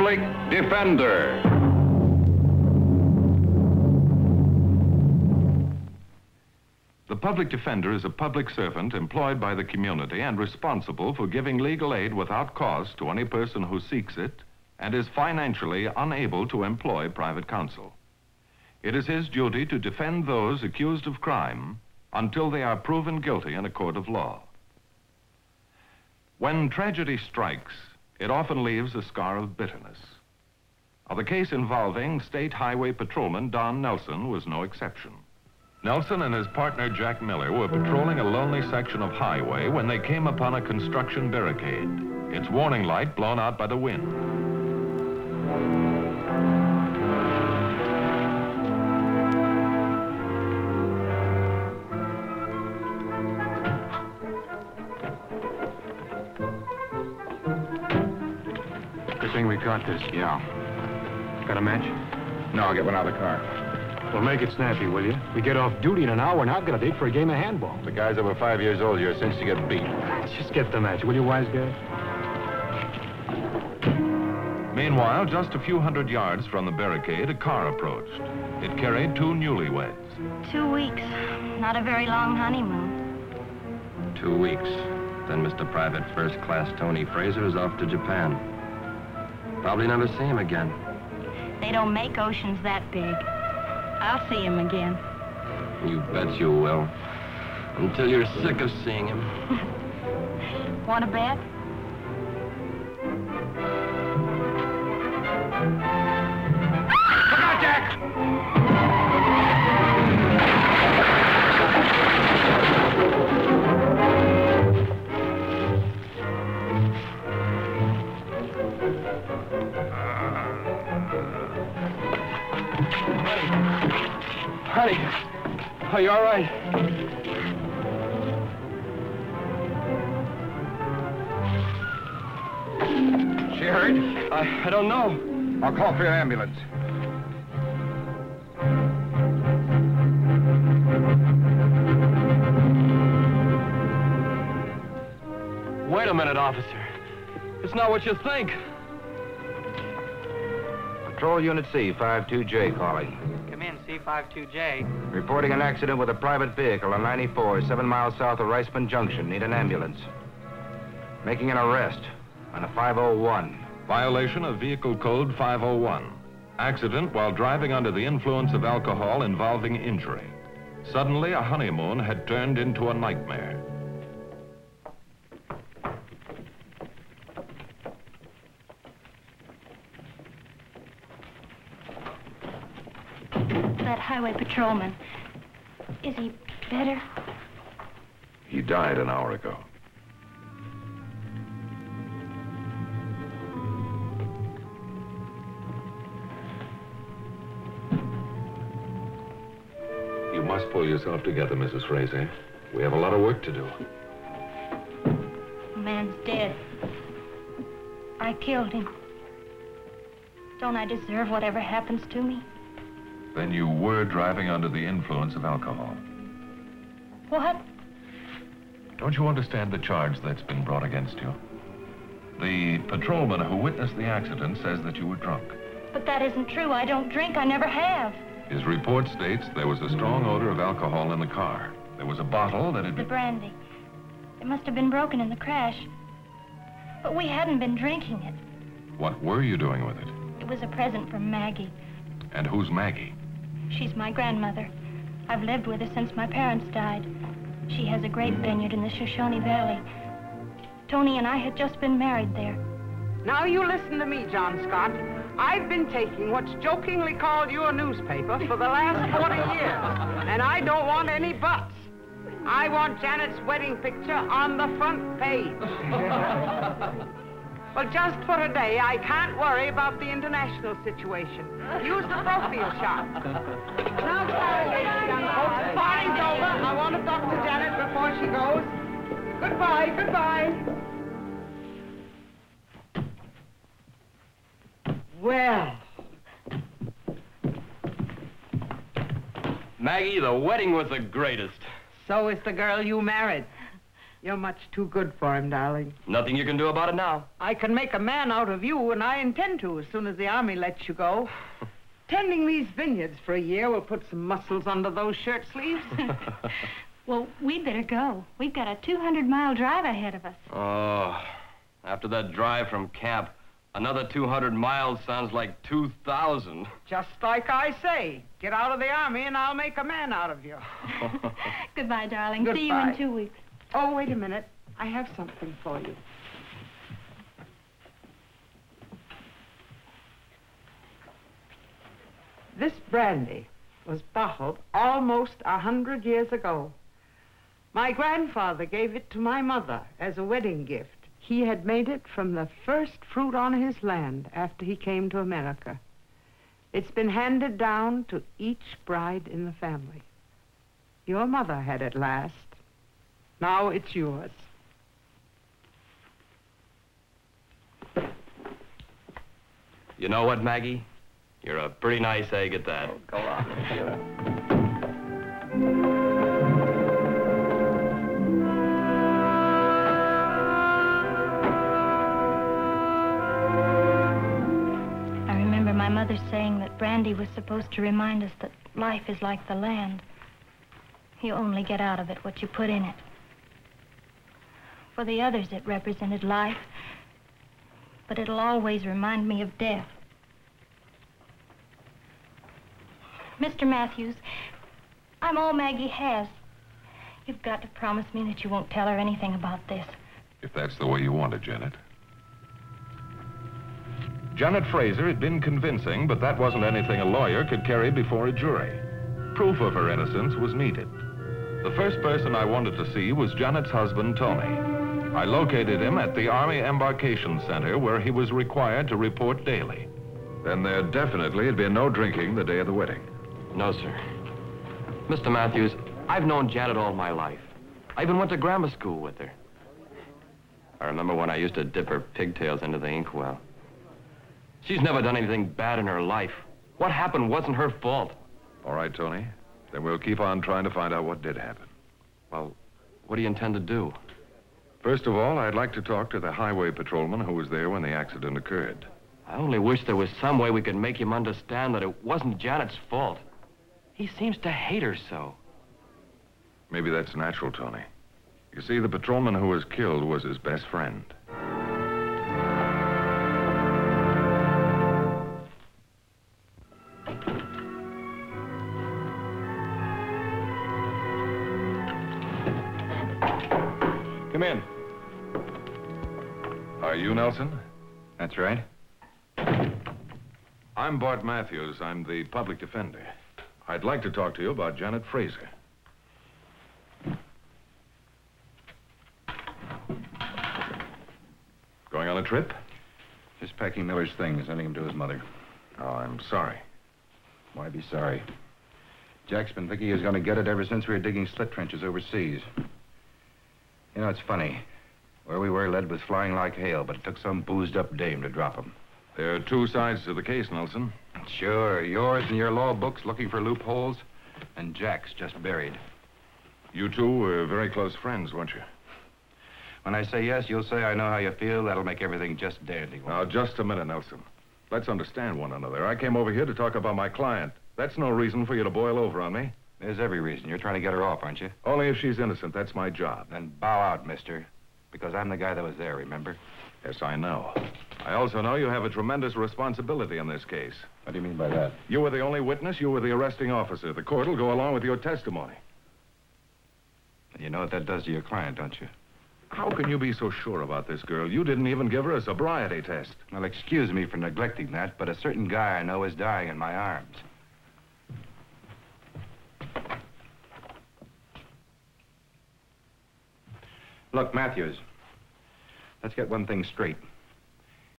public defender. The public defender is a public servant employed by the community and responsible for giving legal aid without cost to any person who seeks it and is financially unable to employ private counsel. It is his duty to defend those accused of crime until they are proven guilty in a court of law. When tragedy strikes, it often leaves a scar of bitterness. The case involving State Highway Patrolman Don Nelson was no exception. Nelson and his partner Jack Miller were patrolling a lonely section of highway when they came upon a construction barricade, its warning light blown out by the wind. Good thing we got this. Yeah. Got a match? No, I'll get one out of the car. Well, make it snappy, will you? We get off duty in an hour, and I've got a date for a game of handball. The guy's over 5 years old. You're a cinch to get beat. Just get the match, will you, wise guy? Meanwhile, just a few hundred yards from the barricade, a car approached. It carried two newlyweds. 2 weeks. Not a very long honeymoon. 2 weeks. Then Mr. Private First Class Tony Fraser is off to Japan. Probably never see him again. They don't make oceans that big. I'll see him again. You bet you will. Until you're sick of seeing him. Want to bet? Look out, Jack! Honey, are you all right? She hurt? I don't know. I'll call for your ambulance. Wait a minute, officer. It's not what you think. Patrol Unit C, 52J calling. Come in, C52J. Reporting an accident with a private vehicle on 94, 7 miles south of Riceman Junction. Need an ambulance. Making an arrest on a 501. Violation of Vehicle Code 501. Accident while driving under the influence of alcohol involving injury. Suddenly, a honeymoon had turned into a nightmare. That highway patrolman. Is he better? He died an hour ago. You must pull yourself together, Mrs. Fraser. We have a lot of work to do. The man's dead. I killed him. Don't I deserve whatever happens to me? Then you were driving under the influence of alcohol. What? Don't you understand the charge that's been brought against you? The patrolman who witnessed the accident says that you were drunk. But that isn't true. I don't drink. I never have. His report states there was a strong odor of alcohol in the car. There was a bottle that had The been... brandy. It must have been broken in the crash. But we hadn't been drinking it. What were you doing with it? It was a present from Maggie. And who's Maggie? She's my grandmother. I've lived with her since my parents died. She has a grape vineyard in the Shoshone Valley. Tony and I had just been married there. Now you listen to me, John Scott. I've been taking what's jokingly called your newspaper for the last 40 years, and I don't want any buts. I want Janet's wedding picture on the front page. Well, just for a day, I can't worry about the international situation. Use the proprio shot. Now, sorry, ladies and folks, party's over. I want to talk to Janet before she goes. Goodbye, goodbye. Well. Maggie, the wedding was the greatest. So is the girl you married. You're much too good for him, darling. Nothing you can do about it now. I can make a man out of you, and I intend to as soon as the Army lets you go. Tending these vineyards for a year will put some muscles under those shirt sleeves. Well, we'd better go. We've got a 200-mile drive ahead of us. Oh, after that drive from camp, another 200 miles sounds like 2,000. Just like I say. Get out of the Army, and I'll make a man out of you. Goodbye, darling. Goodbye. See you in 2 weeks. Oh, wait a minute. I have something for you. This brandy was bottled almost 100 years ago. My grandfather gave it to my mother as a wedding gift. He had made it from the first fruit on his land after he came to America. It's been handed down to each bride in the family. Your mother had it last. Now it's yours. You know what, Maggie? You're a pretty nice egg at that. Oh, go on. I remember my mother saying that brandy was supposed to remind us that life is like the land. You only get out of it what you put in it. For the others, it represented life, but it'll always remind me of death. Mr. Matthews, I'm all Maggie has. You've got to promise me that you won't tell her anything about this. If that's the way you want it, Janet. Janet Fraser had been convincing, but that wasn't anything a lawyer could carry before a jury. Proof of her innocence was needed. The first person I wanted to see was Janet's husband, Tony. I located him at the Army Embarkation Center, where he was required to report daily. Then there definitely had been no drinking the day of the wedding. No, sir. Mr. Matthews, I've known Janet all my life. I even went to grammar school with her. I remember when I used to dip her pigtails into the inkwell. She's never done anything bad in her life. What happened wasn't her fault. All right, Tony. Then we'll keep on trying to find out what did happen. Well, what do you intend to do? First of all, I'd like to talk to the highway patrolman who was there when the accident occurred. I only wish there was some way we could make him understand that it wasn't Janet's fault. He seems to hate her so. Maybe that's natural, Tony. You see, the patrolman who was killed was his best friend. Come in. Are you Nelson? That's right. I'm Bart Matthews. I'm the public defender. I'd like to talk to you about Janet Fraser. Going on a trip? Just packing Miller's things, sending him to his mother. Oh, I'm sorry. Why be sorry? Jack's been thinking he was going to get it ever since we were digging slit trenches overseas. You know, it's funny. Where we were, lead was flying like hail, but it took some boozed-up dame to drop him. There are two sides to the case, Nelson. Sure, yours and your law books looking for loopholes, and Jack's just buried. You two were very close friends, weren't you? When I say yes, you'll say I know how you feel. That'll make everything just dandy. Now, just a minute, Nelson. Let's understand one another. I came over here to talk about my client. That's no reason for you to boil over on me. There's every reason. You're trying to get her off, aren't you? Only if she's innocent. That's my job. Then bow out, mister. Because I'm the guy that was there, remember? Yes, I know. I also know you have a tremendous responsibility in this case. What do you mean by that? You were the only witness. You were the arresting officer. The court will go along with your testimony. You know what that does to your client, don't you? How can you be so sure about this girl? You didn't even give her a sobriety test. Well, excuse me for neglecting that, but a certain guy I know is dying in my arms. Look, Matthews, let's get one thing straight.